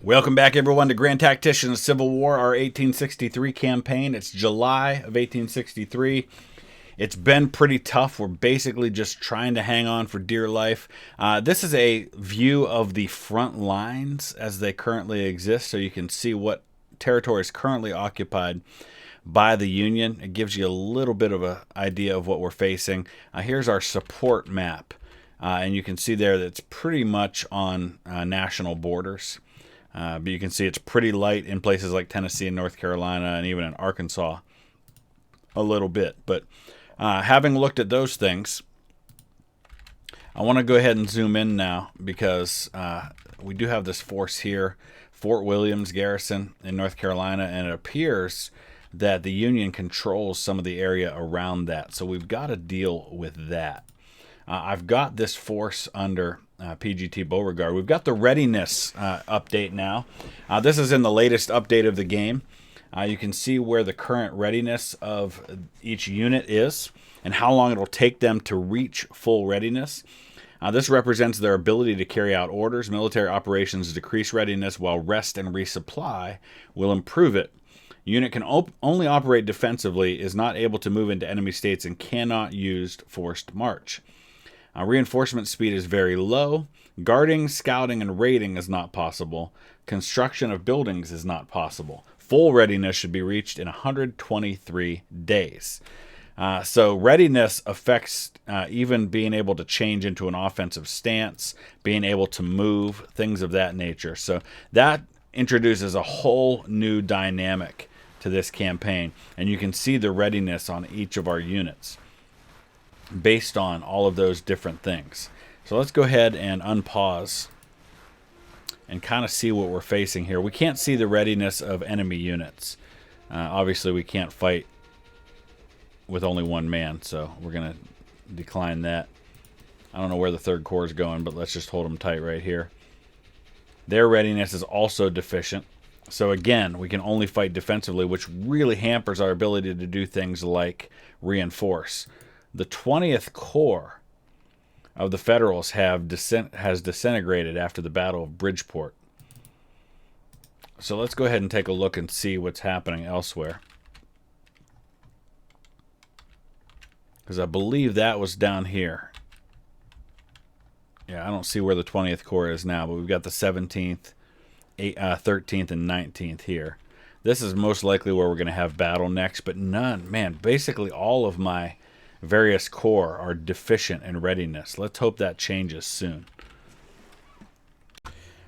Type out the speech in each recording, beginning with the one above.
Welcome back, everyone, to Grand Tactician Civil War, our 1863 campaign. It's July of 1863. It's been pretty tough. We're basically just trying to hang on for dear life. This is a view of the front lines as they currently exist, so you can see what territory is currently occupied by the Union. It gives you a little bit of an idea of what we're facing. Here's our support map, and you can see there that it's pretty much on national borders. But you can see it's pretty light in places like Tennessee and North Carolina and even in Arkansas a little bit. But having looked at those things, I want to go ahead and zoom in now because we do have this force here, Fort Williams Garrison in North Carolina, and it appears that the Union controls some of the area around that. So we've got to deal with that. I've got this force under PGT Beauregard. We've got the Readiness update now. This is in the latest update of the game. You can see where the current readiness of each unit is and how long it'll take them to reach full readiness. This represents their ability to carry out orders. Military operations decrease readiness, while rest and resupply will improve it. Unit can only operate defensively, is not able to move into enemy states, and cannot use forced march. Reinforcement speed is very low. Guarding, scouting, and raiding is not possible. Construction of buildings is not possible. Full readiness should be reached in 123 days. So readiness affects even being able to change into an offensive stance, being able to move, things of that nature. So that introduces a whole new dynamic to this campaign. And you can see the readiness on each of our units based on all of those different things. So let's go ahead and unpause and kind of see what we're facing here. We can't see the readiness of enemy units. Obviously, we can't fight with only one man, so we're going to decline that. I don't know where the Third Corps is going, but let's just hold them tight right here. Their readiness is also deficient. So again, we can only fight defensively, which really hampers our ability to do things like reinforce. The 20th Corps of the Federals has disintegrated after the Battle of Bridgeport. So let's go ahead and take a look and see what's happening elsewhere. Because I believe that was down here. Yeah, I don't see where the 20th Corps is now, but we've got the 17th, 13th, and 19th here. This is most likely where we're going to have battle next, but none. Man, basically all of my various corps are deficient in readiness. Let's hope that changes soon.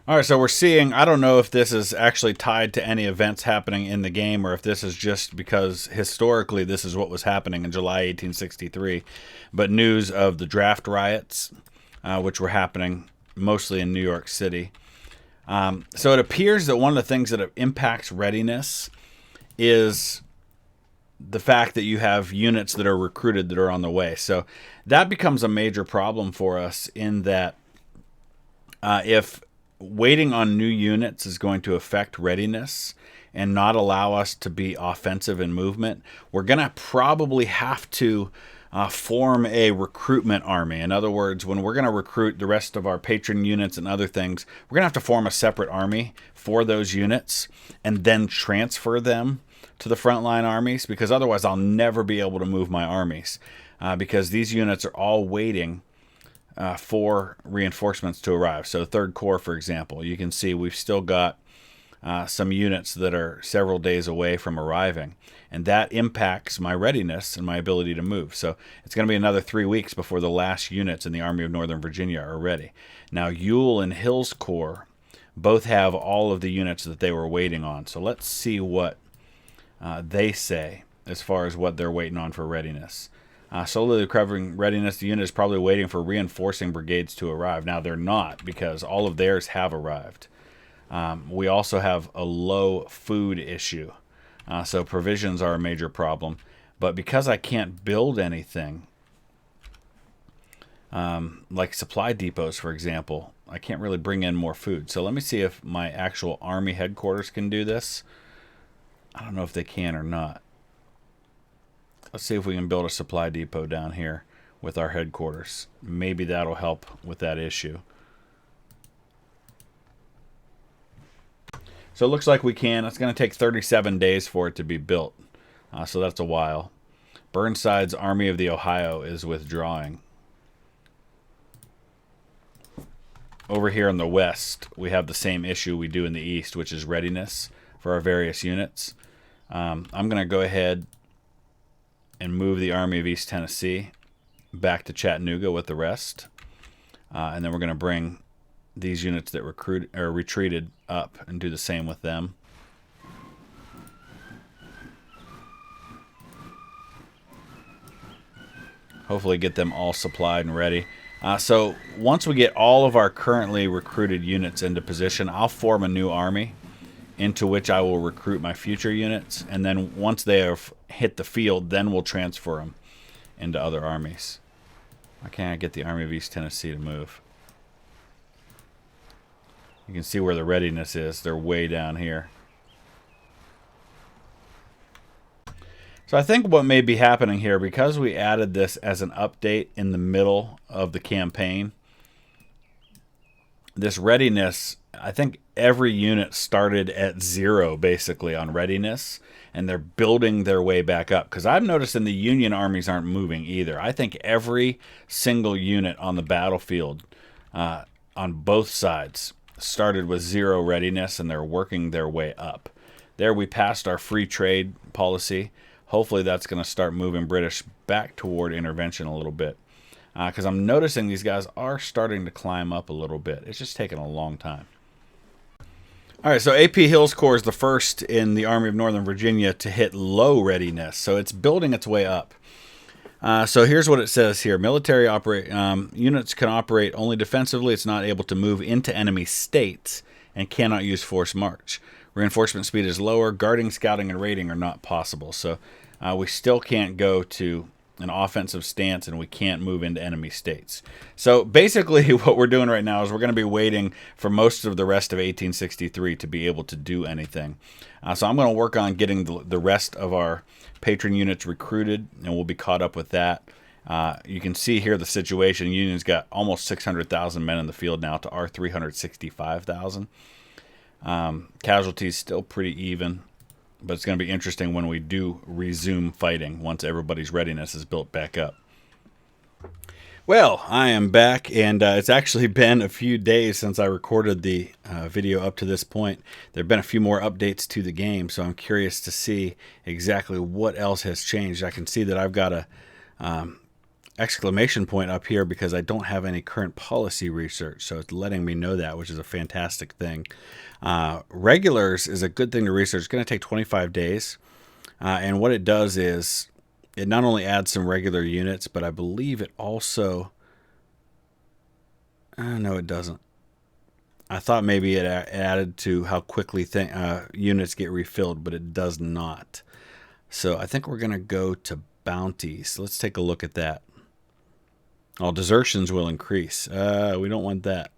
All right, so we're seeing, I don't know if this is actually tied to any events happening in the game or if this is just because historically this is what was happening in July 1863, but news of the draft riots, which were happening mostly in New York City. So it appears that one of the things that impacts readiness is the fact that you have units that are recruited that are on the way. So that becomes a major problem for us in that if waiting on new units is going to affect readiness and not allow us to be offensive in movement, we're going to probably have to form a recruitment army. In other words, when we're going to recruit the rest of our patron units and other things, we're going to have to form a separate army for those units and then transfer them to the frontline armies, because otherwise I'll never be able to move my armies because these units are all waiting for reinforcements to arrive. So Third Corps, for example, you can see we've still got some units that are several days away from arriving, and that impacts my readiness and my ability to move. So it's going to be another 3 weeks before the last units in the Army of Northern Virginia are ready. Now Ewell and Hill's Corps both have all of the units that they were waiting on. So let's see what they say as far as what they're waiting on for readiness. Solely covering readiness, the unit is probably waiting for reinforcing brigades to arrive. Now they're not, because all of theirs have arrived. We also have a low food issue, so provisions are a major problem. But because I can't build anything, like supply depots, for example, I can't really bring in more food. So let me see if my actual army headquarters can do this. I don't know if they can or not. Let's see if we can build a supply depot down here with our headquarters. Maybe that'll help with that issue. So it looks like we can. It's going to take 37 days for it to be built. So that's a while. Burnside's Army of the Ohio is withdrawing. Over here in the west, we have the same issue we do in the east, which is readiness for our various units. I'm going to go ahead and move the Army of East Tennessee back to Chattanooga with the rest. And then we're going to bring these units that retreated up and do the same with them. Hopefully get them all supplied and ready. So once we get all of our currently recruited units into position, I'll form a new army into which I will recruit my future units. And then once they have hit the field, then we'll transfer them into other armies. Why can't I get the Army of East Tennessee to move? You can see where the readiness is. They're way down here. So I think what may be happening here, because we added this as an update in the middle of the campaign, this readiness, I think every unit started at 0 basically on readiness, and they're building their way back up. Because I've noticed in the Union armies aren't moving either. I think every single unit on the battlefield on both sides started with 0 readiness, and they're working their way up. There we passed our free trade policy. Hopefully that's going to start moving British back toward intervention a little bit. Because I'm noticing these guys are starting to climb up a little bit. It's just taking a long time. All right, so AP Hill's Corps is the first in the Army of Northern Virginia to hit low readiness. So it's building its way up. So here's what it says here. Military units can operate only defensively. It's not able to move into enemy states and cannot use forced march. Reinforcement speed is lower. Guarding, scouting, and raiding are not possible. So we still can't go to an offensive stance, and we can't move into enemy states. So basically what we're doing right now is we're going to be waiting for most of the rest of 1863 to be able to do anything. So I'm going to work on getting the rest of our patron units recruited, and we'll be caught up with that. You can see here the situation. Union's got almost 600,000 men in the field now to our 365,000. Casualties still pretty even, but it's going to be interesting when we do resume fighting once everybody's readiness is built back up. Well, I am back, and it's actually been a few days since I recorded the video up to this point. There have been a few more updates to the game, so I'm curious to see exactly what else has changed. I can see that I've got a exclamation point up here because I don't have any current policy research, so it's letting me know that, which is a fantastic thing. Regulars is a good thing to research. It's going to take 25 days, and what it does is it not only adds some regular units, but I believe it also... no, it doesn't. I thought maybe it added to how quickly units get refilled, but it does not. So I think we're going to go to Bounties. Let's take a look at that. All desertions will increase. We don't want that.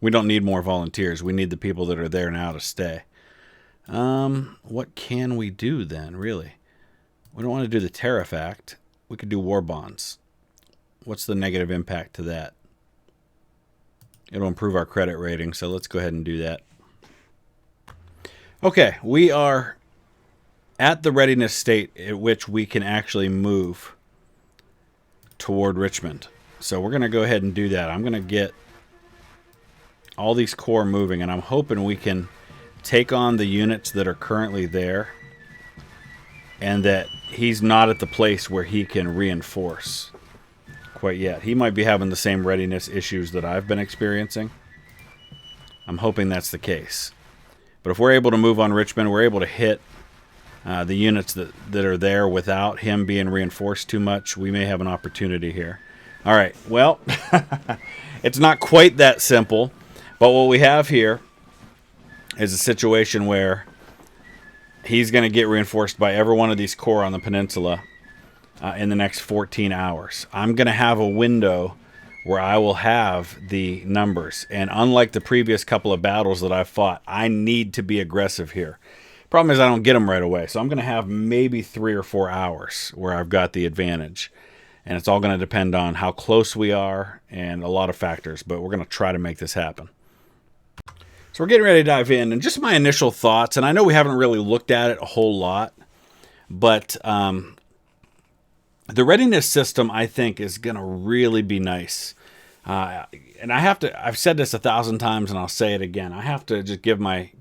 We don't need more volunteers. We need the people that are there now to stay. What can we do then, really? We don't want to do the Tariff Act. We could do war bonds. What's the negative impact to that? It'll improve our credit rating, so let's go ahead and do that. Okay, we are at the readiness state at which we can actually move toward Richmond. So we're going to go ahead and do that. I'm going to get all these corps moving, and I'm hoping we can take on the units that are currently there, and that he's not at the place where he can reinforce quite yet. He might be having the same readiness issues that I've been experiencing. I'm hoping that's the case. But if we're able to move on Richmond, we're able to hit the units that are there without him being reinforced too much, we may have an opportunity here. All right, well, it's not quite that simple, but what we have here is a situation where he's going to get reinforced by every one of these corps on the peninsula in the next 14 hours. I'm going to have a window where I will have the numbers, and unlike the previous couple of battles that I've fought, I need to be aggressive here. Problem is I don't get them right away, so I'm going to have maybe 3 or 4 hours where I've got the advantage. And it's all going to depend on how close we are and a lot of factors, but we're going to try to make this happen. So we're getting ready to dive in, and just my initial thoughts, and I know we haven't really looked at it a whole lot, but the readiness system, I think, is going to really be nice. And I've said this 1,000 times, and I'll say it again. I have to just give my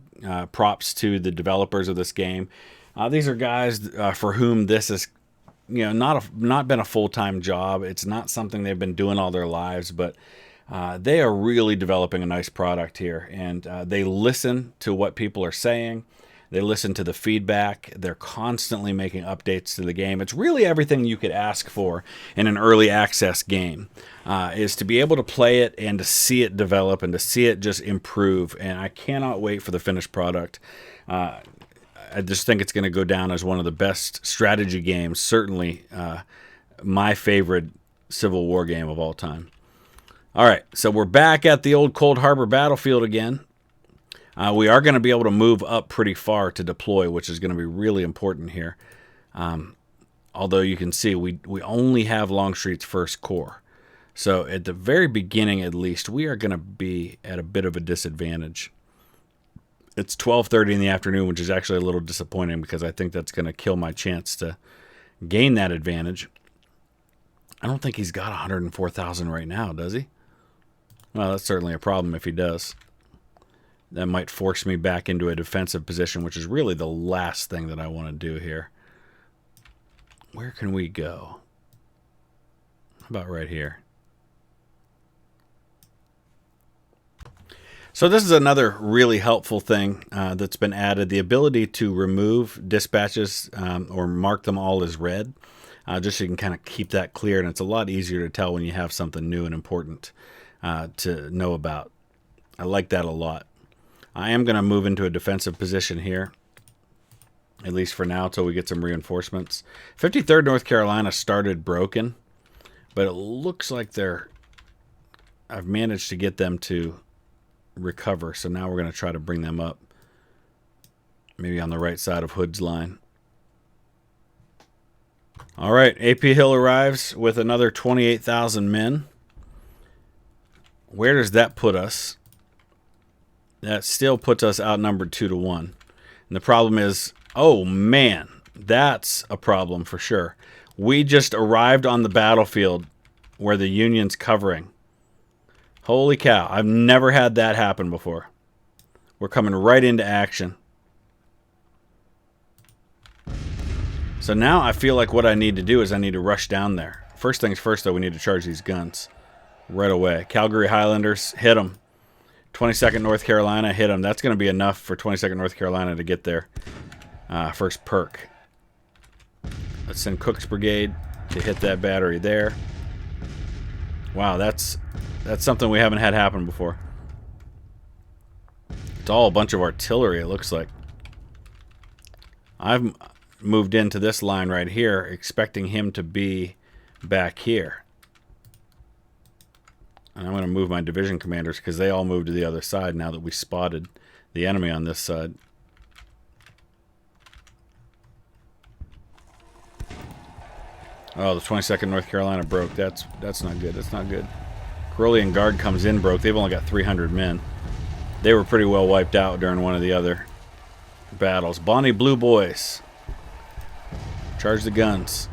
props to the developers of this game. These are guys for whom this is, not been a full-time job. It's not something they've been doing all their lives, but they are really developing a nice product here. And they listen to what people are saying. They listen to the feedback. They're constantly making updates to the game. It's really everything you could ask for in an early access game, is to be able to play it and to see it develop and to see it just improve. And I cannot wait for the finished product. I just think it's going to go down as one of the best strategy games, certainly my favorite Civil War game of all time. All right, so we're back at the old Cold Harbor battlefield again. We are going to be able to move up pretty far to deploy, which is going to be really important here. Although you can see we only have Longstreet's first corps. So at the very beginning, at least, we are going to be at a bit of a disadvantage. It's 12:30 in the afternoon, which is actually a little disappointing because I think that's going to kill my chance to gain that advantage. I don't think he's got 104,000 right now, does he? Well, that's certainly a problem if he does. That might force me back into a defensive position, which is really the last thing that I want to do here. Where can we go? How about right here? So this is another really helpful thing that's been added. The ability to remove dispatches or mark them all as red. Just so you can kind of keep that clear. And it's a lot easier to tell when you have something new and important to know about. I like that a lot. I am going to move into a defensive position here, at least for now, until we get some reinforcements. 53rd North Carolina started broken, but it looks like I've managed to get them to recover, so now we're going to try to bring them up, maybe on the right side of Hood's line. All right, AP Hill arrives with another 28,000 men. Where does that put us? That still puts us outnumbered 2-1. And the problem is, oh man, that's a problem for sure. We just arrived on the battlefield where the Union's covering. Holy cow, I've never had that happen before. We're coming right into action. So now I feel like what I need to do is I need to rush down there. First things first, though, we need to charge these guns right away. Calgary Highlanders, hit them. 22nd North Carolina, hit them. That's going to be enough for 22nd North Carolina to get their first perk. Let's send Cook's Brigade to hit that battery there. Wow, that's something we haven't had happen before. It's all a bunch of artillery, it looks like. I've moved into this line right here, expecting him to be back here. And I'm going to move my division commanders because they all moved to the other side now that we spotted the enemy on this side. Oh, the 22nd North Carolina broke. That's not good. That's not good. Carolean Guard comes in broke. They've only got 300 men. They were pretty well wiped out during one of the other battles. Bonnie Blue Boys. Charge the guns.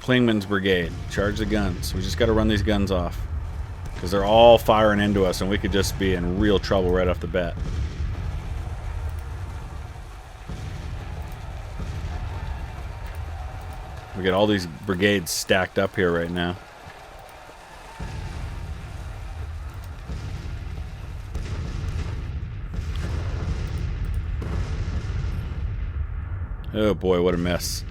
Klingman's Brigade. Charge the guns. We just got to run these guns off. Because they're all firing into us and we could just be in real trouble right off the bat. We got all these brigades stacked up here right now. Oh boy, what a mess.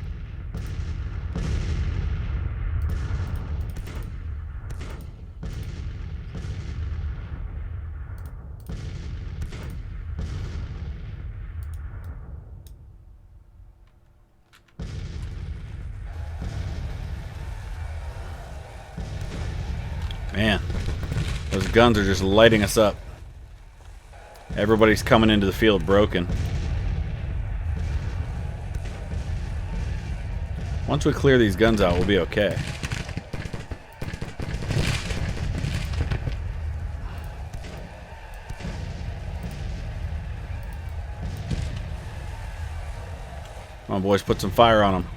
Man, those guns are just lighting us up. Everybody's coming into the field broken. Once we clear these guns out, we'll be okay. Come on, boys, put some fire on them.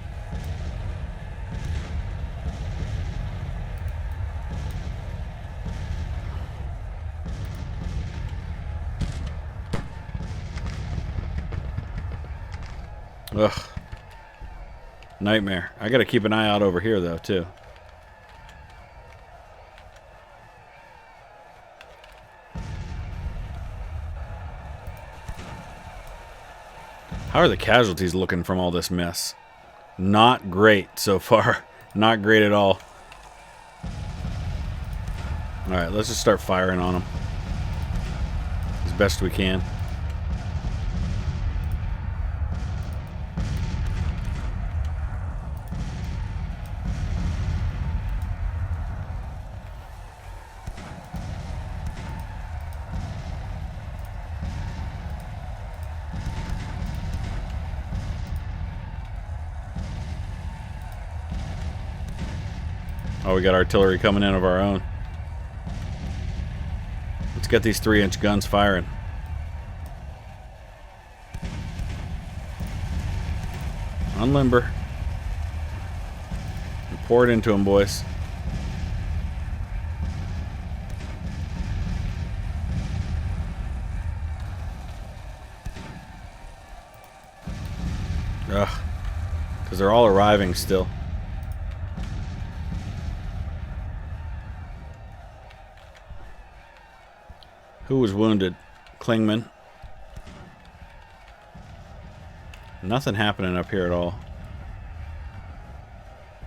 Ugh. Nightmare. I gotta keep an eye out over here, though, too. How are the casualties looking from all this mess? Not great so far. Not great at all. Alright, let's just start firing on them. As best we can. Oh, we got artillery coming in of our own. Let's get these 3-inch guns firing. Unlimber. And pour it into them, boys. Ugh. Because they're all arriving still. Who was wounded? Klingman. Nothing happening up here at all.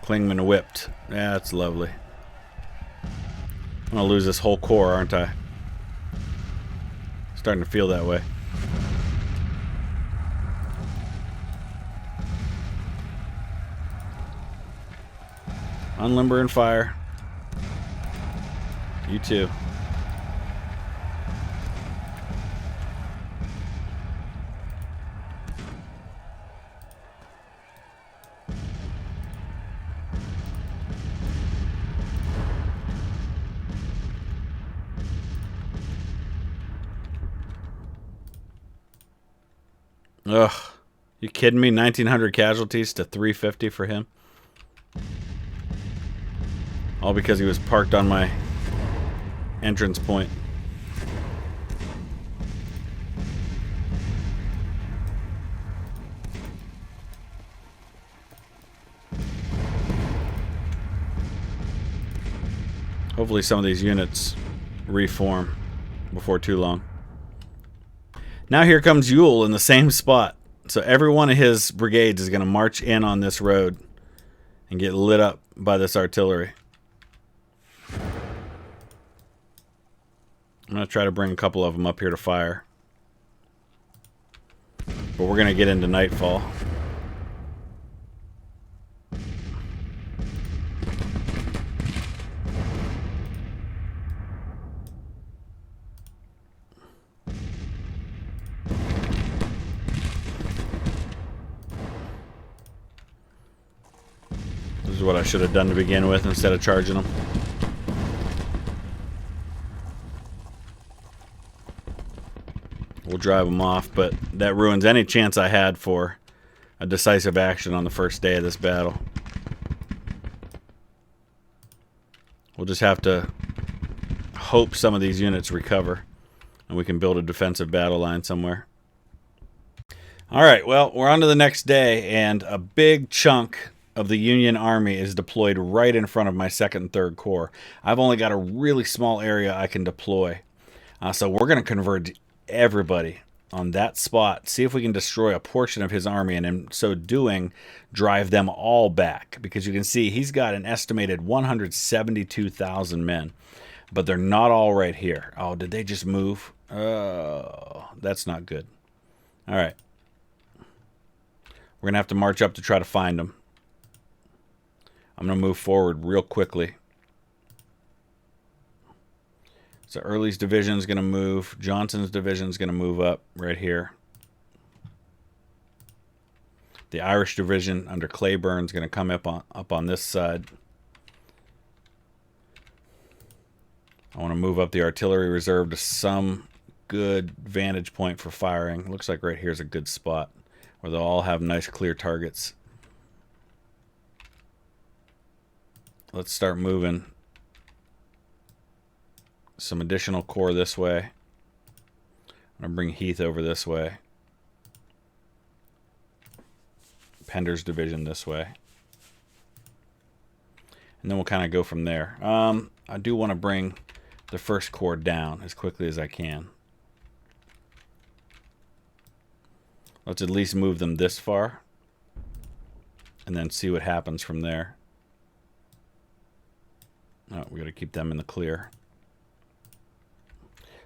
Klingman whipped. Yeah, that's lovely. I'm going to lose this whole corps, aren't I? Starting to feel that way. Unlimber and fire. You too. Ugh. You kidding me? 1,900 casualties to 350 for him? All because he was parked on my entrance point. Hopefully some of these units reform before too long. Now here comes Jull in the same spot. So every one of his brigades is going to march in on this road and get lit up by this artillery. I'm going to try to bring a couple of them up here to fire. But we're going to get into nightfall. This is what I should have done to begin with instead of charging them. We'll drive them off, but that ruins any chance I had for a decisive action on the first day of this battle. We'll just have to hope some of these units recover and we can build a defensive battle line somewhere. Alright, well, we're on to the next day, and a big chunk of the Union Army is deployed right in front of my 2nd and 3rd Corps. I've only got a really small area I can deploy. So we're going to convert everybody on that spot, see if we can destroy a portion of his army, and in so doing, drive them all back. Because you can see he's got an estimated 172,000 men, but they're not all right here. Oh, did they just move? Oh, that's not good. All right. We're going to have to march up to try to find them. I'm going to move forward real quickly. So Early's division is going to move. Johnson's division is going to move up right here. The Irish division under Claiborne is going to come up on this side. I want to move up the artillery reserve to some good vantage point for firing. Looks like right here is a good spot. where they'll all have nice clear targets. Let's start moving some additional corps this way. I'm going to bring Heath over this way. Pender's division this way. And then we'll kind of go from there. I do want to bring the first corps down as quickly as I can. Let's at least move them this far. And then see what happens from there. Oh, we got to keep them in the clear.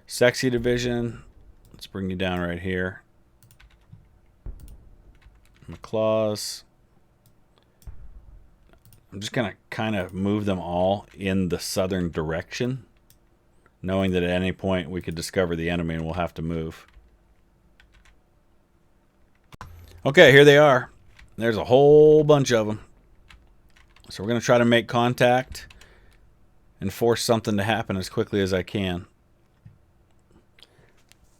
Sexy division. Let's bring you down right here. McClaws. I'm just going to kind of move them all in the southern direction, knowing that at any point we could discover the enemy and we'll have to move. Okay, here they are. There's a whole bunch of them. So we're going to try to make contact and force something to happen as quickly as I can.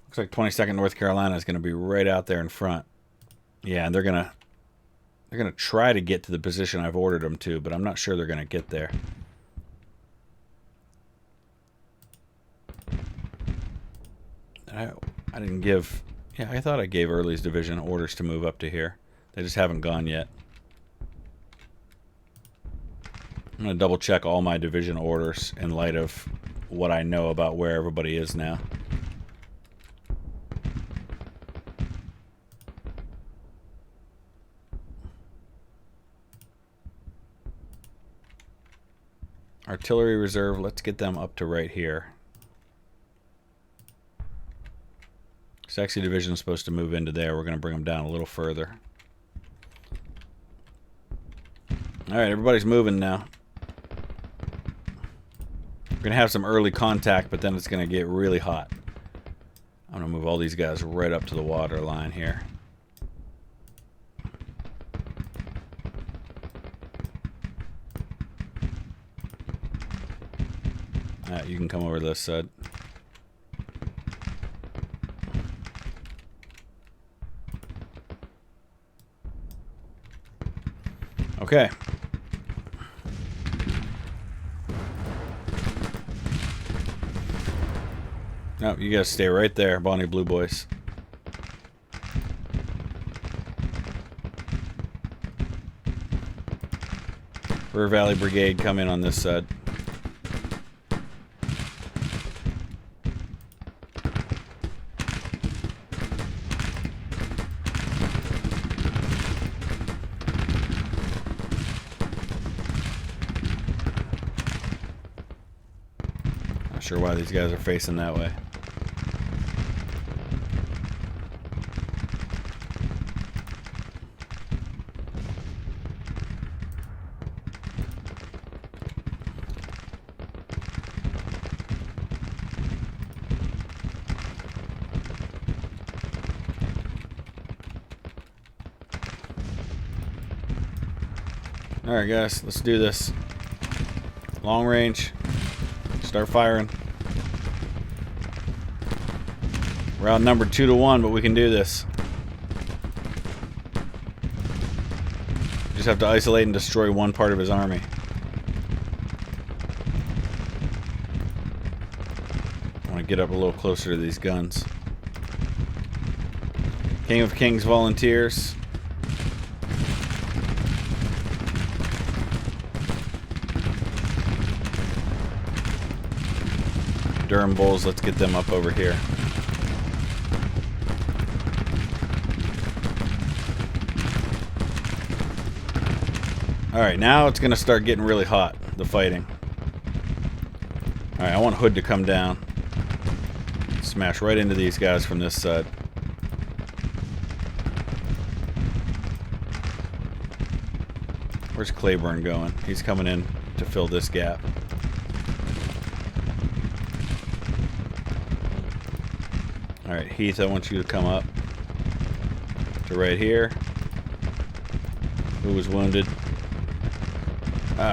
Looks like 22nd North Carolina is going to be right out there in front. Yeah, and they're going to try to get to the position I've ordered them to, but I'm not sure they're going to get there. I didn't give... Yeah, I thought I gave Early's division orders to move up to here. They just haven't gone yet. I'm going to double check all my division orders in light of what I know about where everybody is now. Artillery reserve, let's get them up to right here. Sexy division is supposed to move into there. We're going to bring them down a little further. Alright, everybody's moving now. We're going to have some early contact, but then it's going to get really hot. I'm going to move all these guys right up to the water line here. Alright, you can come over this side. Okay. No, you guys stay right there, Bonnie Blue Boys. River Valley Brigade, come in on this side. Not sure why these guys are facing that way. Alright guys, let's do this. Long range. Start firing. We're outnumbered 2-1, but we can do this. Just have to isolate and destroy one part of his army. I want to get up a little closer to these guns. King of Kings volunteers. Durham Bulls, let's get them up over here. Alright, now it's going to start getting really hot, the fighting. Alright, I want Hood to come down. Smash right into these guys from this side. Where's Claiborne going? He's coming in to fill this gap. Alright, Heath, I want you to come up to right here. Who was wounded?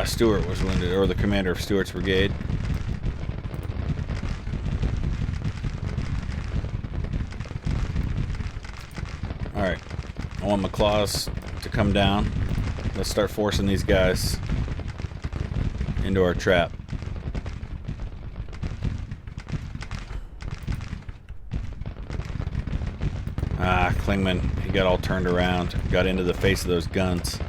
Stewart was wounded, or the commander of Stewart's brigade. Alright, I want my claws to come down. Let's start forcing these guys into our trap. Ah, Klingman, he got all turned around. Got into the face of those guns.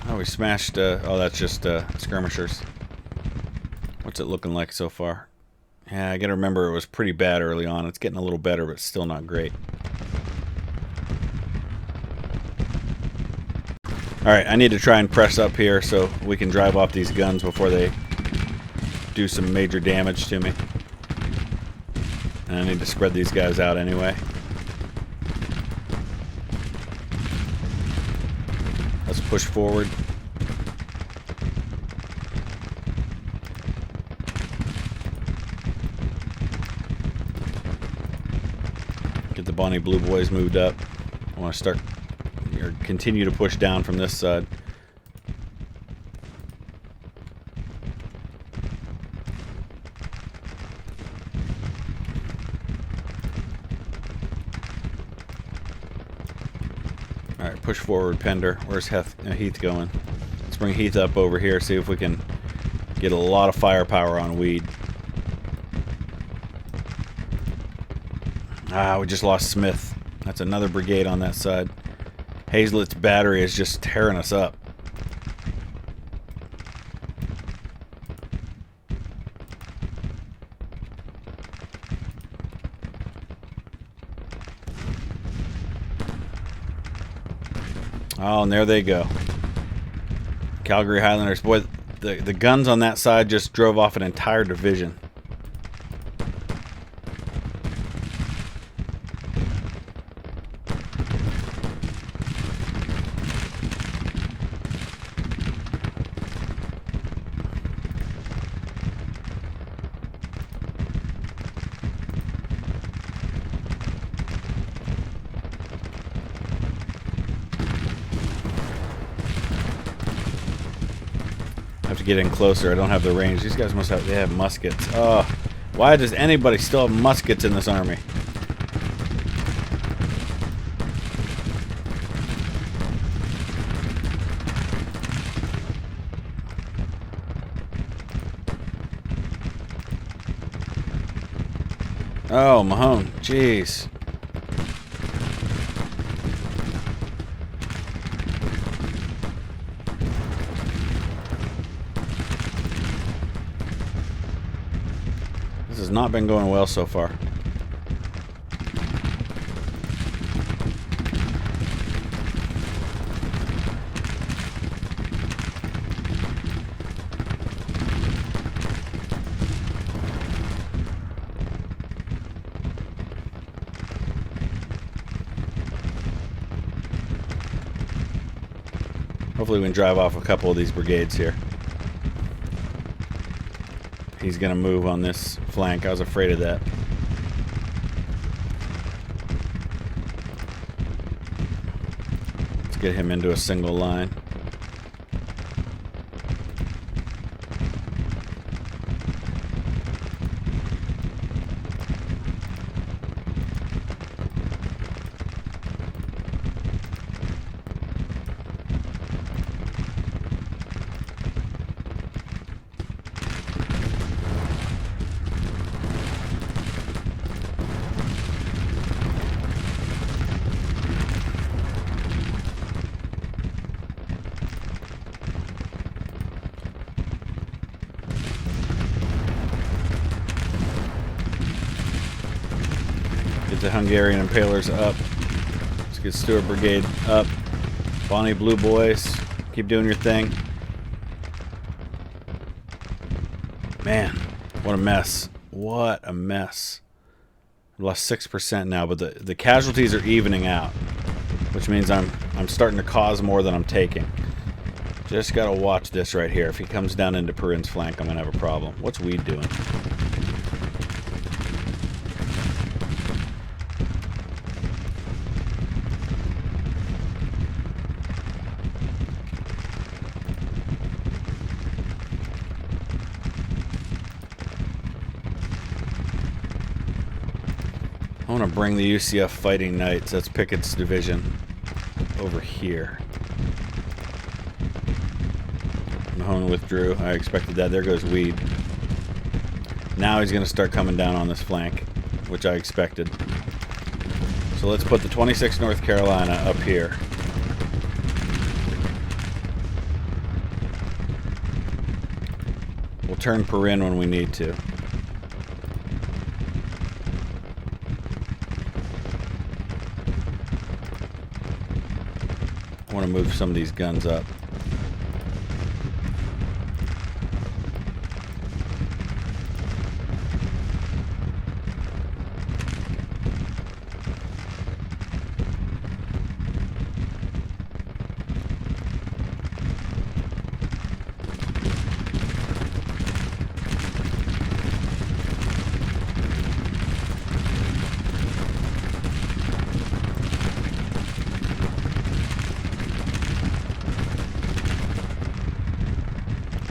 Oh, we smashed, oh, that's just skirmishers. What's it looking like so far? Yeah, I gotta remember it was pretty bad early on. It's getting a little better, but still not great. Alright, I need to try and press up here so we can drive off these guns before they do some major damage to me. And I need to spread these guys out anyway. Let's push forward. Get the Bonnie Blue Boys moved up. I want to start or continue to push down from this side. Alright, push forward, Pender. Where's Heath going? Let's bring Heath up over here, see if we can get a lot of firepower on Weed. Ah, we just lost Smith. That's another brigade on that side. Hazlett's battery is just tearing us up. Oh, and there they go. Calgary Highlanders. Boy, the guns on that side just drove off an entire division. Get in closer. I don't have the range. These guys must have, they have muskets. Oh, why does anybody still have muskets in this army? Oh, Mahone. Jeez. Not been going well so far. Hopefully we can drive off a couple of these brigades here. He's going to move on this flank. I was afraid of that. Let's get him into a single line. The Hungarian Impalers up. Let's get Stuart Brigade up. Bonnie Blue Boys, keep doing your thing. Man, what a mess. What a mess. I've lost 6% now, but the casualties are evening out, which means I'm starting to cause more than I'm taking. Just gotta watch this right here. If he comes down into Perrin's flank, I'm gonna have a problem. What's Weed doing? I want to bring the UCF Fighting Knights, that's Pickett's division, over here. Mahone withdrew. I expected that. There goes Weed. Now he's going to start coming down on this flank, which I expected. So let's put the 26th North Carolina up here. We'll turn Perrin when we need to. I want to move some of these guns up.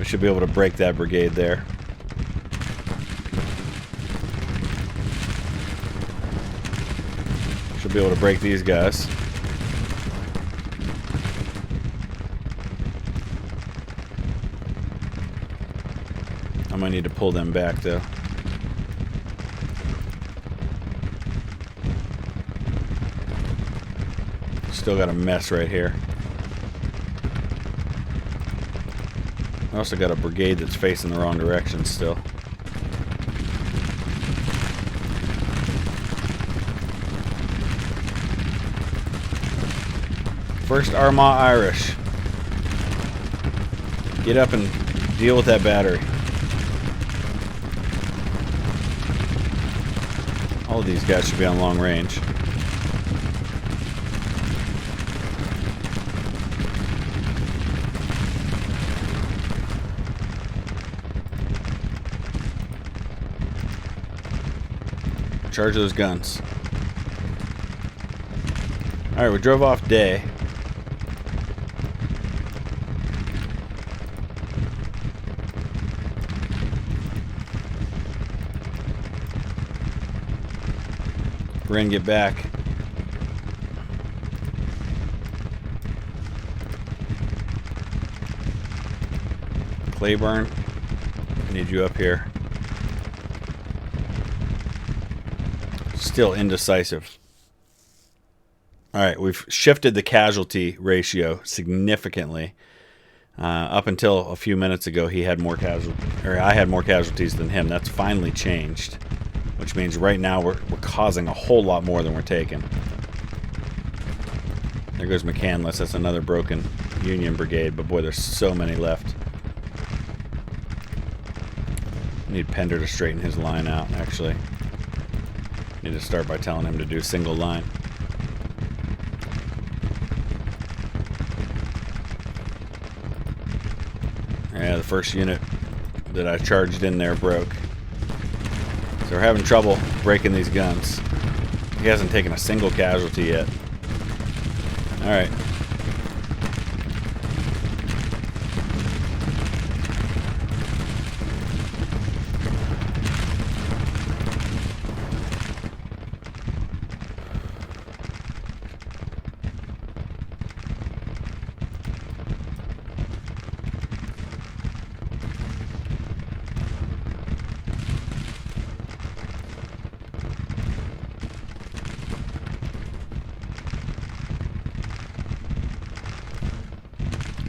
Should be able to break that brigade there. Should be able to break these guys. I might need to pull them back though. Still got a mess right here. I also got a brigade that's facing the wrong direction still. First Armagh Irish. Get up and deal with that battery. All of these guys should be on long range. Charge those guns. Alright, we drove off day. We're gonna get back. Claiborne, I need you up here. Still indecisive. Alright, we've shifted the casualty ratio significantly. Up until a few minutes ago, he had more I had more casualties than him. That's finally changed, which means right now we're causing a whole lot more than we're taking. There goes McCandless. That's another broken Union brigade, but boy, there's so many left. Need Pender to straighten his line out, actually. Need to start by telling him to do single line. Yeah, the first unit that I charged in there broke. So we're having trouble breaking these guns. He hasn't taken a single casualty yet. Alright.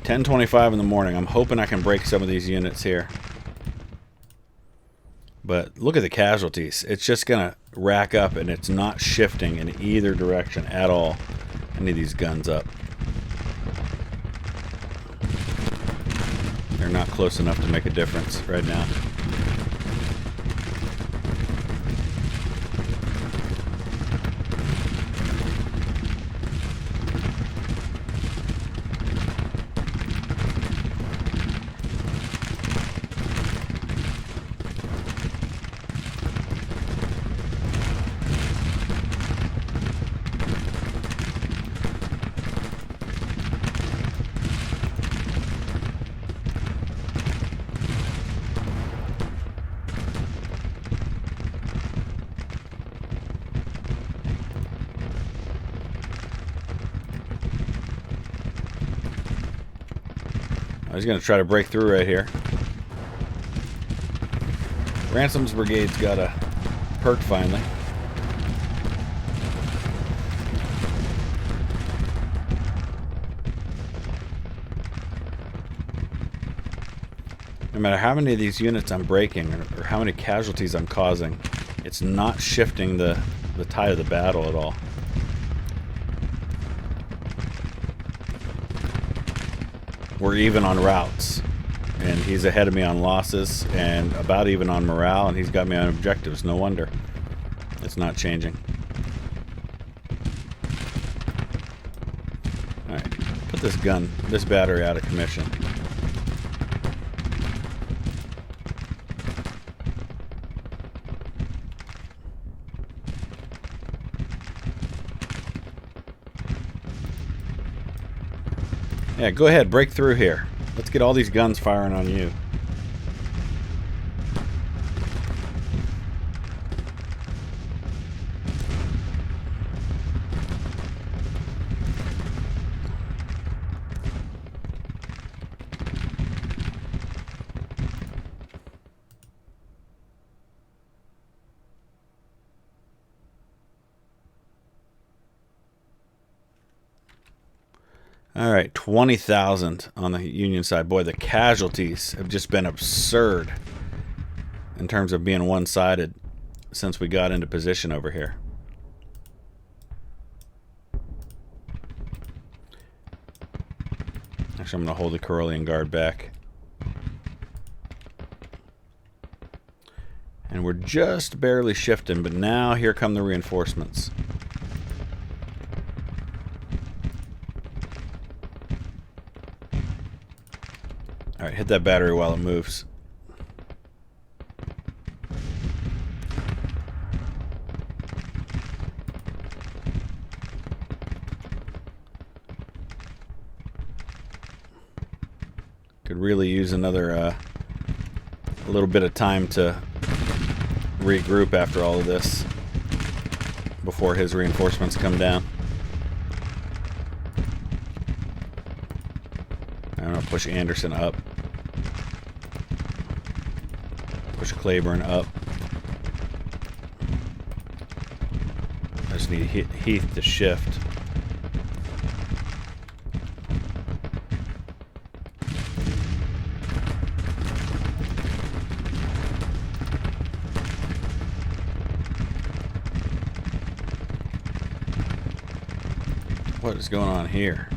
.25 in the morning. I'm hoping I can break some of these units here. But look at the casualties. It's just going to rack up, and it's not shifting in either direction at all. I need these guns up. They're not close enough to make a difference right now. I was going to try to break through right here. Ransom's brigade's got a perk finally. No matter how many of these units I'm breaking or how many casualties I'm causing, it's not shifting the tide of the battle at all. We're even on routes, and he's ahead of me on losses and about even on morale, and he's got me on objectives. No wonder it's not changing. Alright, put this battery out of commission. Yeah, go ahead, break through here. Let's get all these guns firing on you. All right, 20,000 on the Union side. Boy, the casualties have just been absurd in terms of being one-sided since we got into position over here. Actually, I'm going to hold the Carolean Guard back. And we're just barely shifting, but now here come the reinforcements. Alright, hit that battery while it moves. Could really use another a little bit of time to regroup after all of this before his reinforcements come down. I'm going to push Anderson up. Push Claiborne up. I just need Heath to shift. What is going on here?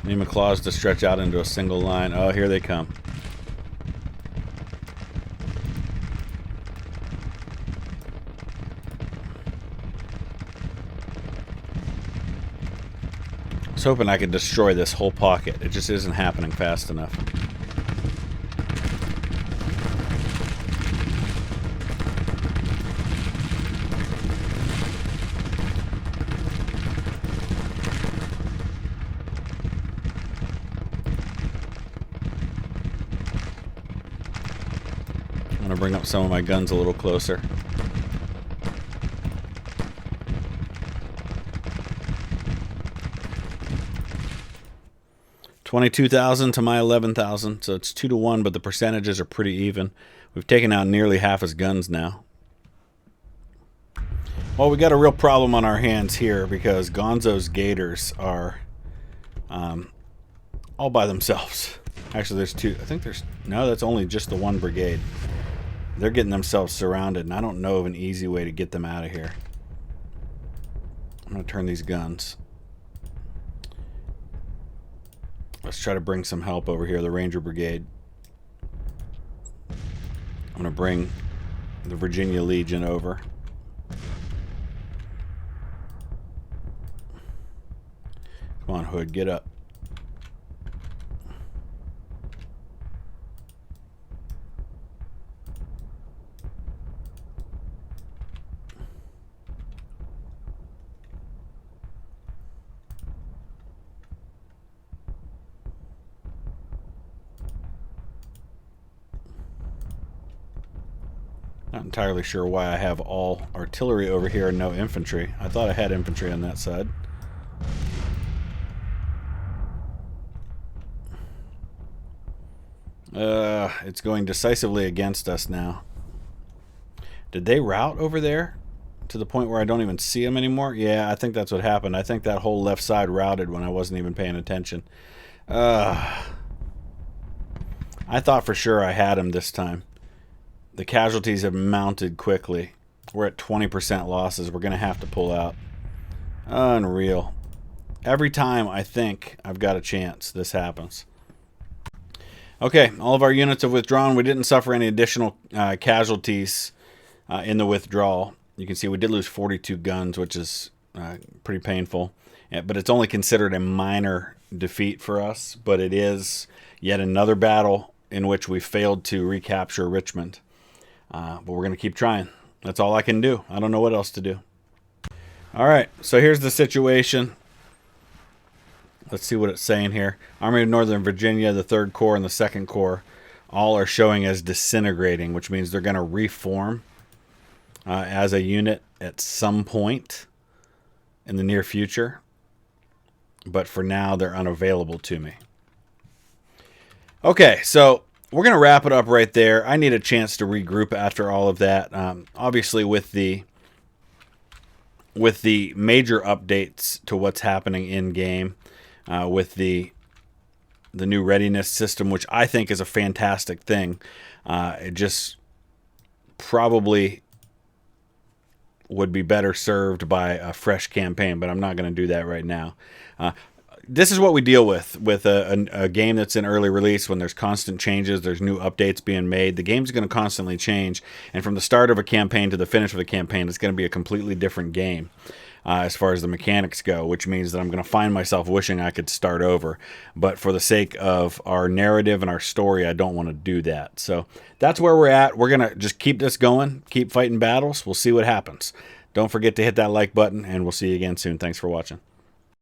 Need my claws to stretch out into a single line. Oh, here they come. I was hoping I could destroy this whole pocket. It just isn't happening fast enough. I'm going to bring up some of my guns a little closer. $22,000 to my 11,000, so it's 2-to-1, but the percentages are pretty even. We've taken out nearly half his guns now. Well, we got a real problem on our hands here because Gonzo's Gators are all by themselves. Actually, there's two. I think there's... No, that's only just the one brigade. They're getting themselves surrounded, and I don't know of an easy way to get them out of here. I'm going to turn these guns. Let's try to bring some help over here, the Ranger Brigade. I'm going to bring the Virginia Legion over. Come on, Hood, get up. Not entirely sure why I have all artillery over here and no infantry. I thought I had infantry on that side. It's going decisively against us now. Did they rout over there to the point where I don't even see them anymore? Yeah, I think that's what happened. I think that whole left side routed when I wasn't even paying attention. I thought for sure I had him this time. The casualties have mounted quickly. We're at 20% losses. We're going to have to pull out. Unreal. Every time I think I've got a chance, this happens. Okay, all of our units have withdrawn. We didn't suffer any additional casualties in the withdrawal. You can see we did lose 42 guns, which is pretty painful. But it's only considered a minor defeat for us. But it is yet another battle in which we failed to recapture Richmond. But we're going to keep trying. That's all I can do. I don't know what else to do. All right, so here's the situation. Let's see what it's saying here. Army of Northern Virginia, the 3rd Corps, and the 2nd Corps all are showing as disintegrating, which means they're going to reform as a unit at some point in the near future. But for now, they're unavailable to me. Okay, so we're going to wrap it up right there. I need a chance to regroup after all of that. Obviously, with the major updates to what's happening in-game, with the new readiness system, which I think is a fantastic thing. It just probably would be better served by a fresh campaign, but I'm not going to do that right now. This is what we deal with a game that's in early release. When there's constant changes, there's new updates being made. The game's going to constantly change, and from the start of a campaign to the finish of the campaign, it's going to be a completely different game. As far as the mechanics go, which means that I'm going to find myself wishing I could start over. But for the sake of our narrative and our story, I don't want to do that. So that's where we're at. We're going to just keep this going, keep fighting battles. We'll see what happens. Don't forget to hit that like button, and we'll see you again soon. Thanks for watching.